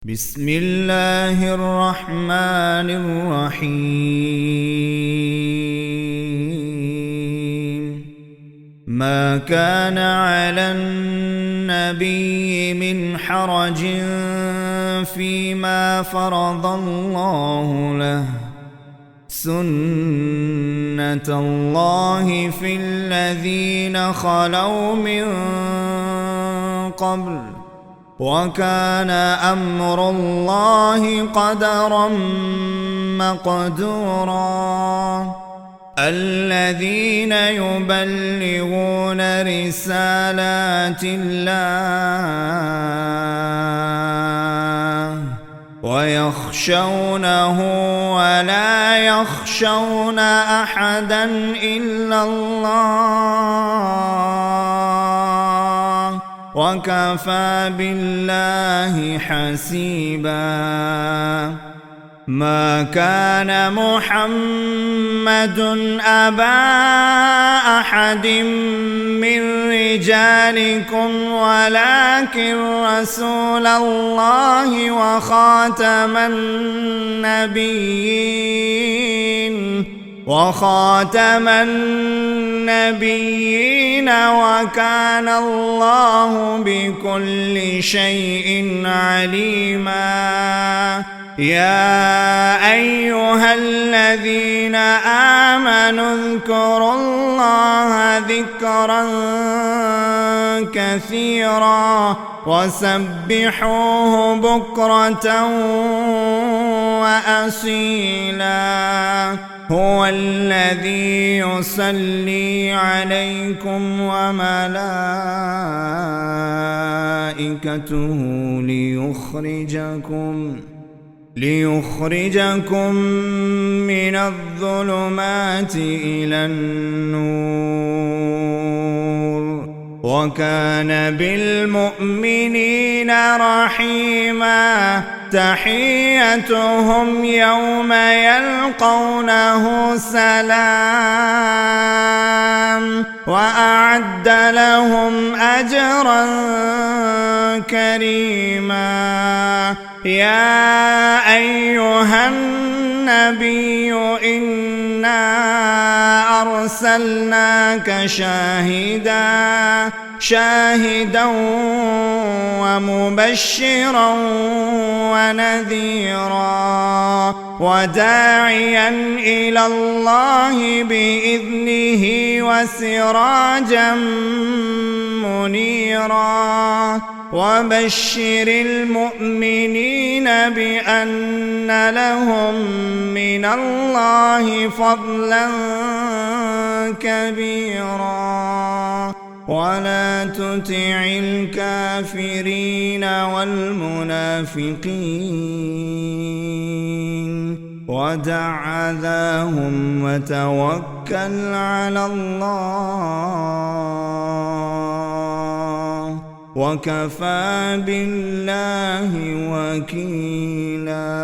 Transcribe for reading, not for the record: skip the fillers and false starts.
بسم الله الرحمن الرحيم. ما كان على النبي من حرج فيما فرض الله له، سنة الله في الذين خلوا من قبل، وكان أمر الله قدرا مقدورا. الذين يبلغون رسالات الله ويخشونه ولا يخشون أحدا إلا الله، وكفى بالله حسيبا. ما كان محمد أبا أحد من رجالكم ولكن رسول الله وخاتم النبيين وكان الله بكل شيء عليما. يا أيها الذين آمنوا اذكروا الله ذكرا كثيرا وسبحوه بكرة وأصيلا. هو الذي يصلي عليكم وملائكته ليخرجكم من الظلمات إلى النور، وكان بالمؤمنين رحيما. تحيتهم يوم يلقونه سلام، وأعد لهم أجرا كريما. يا أيها النبي إنا أرسلناك شاهدا ومبشرا ونذيرا وداعيا إلى الله بإذنه وسراجا منيرا. وبشر المؤمنين بأن لهم من الله فضلا كبيرا. ولا تطع الكافرين والمنافقين ودع أذاهم وتوكل على الله، وكفى بالله وكيلا.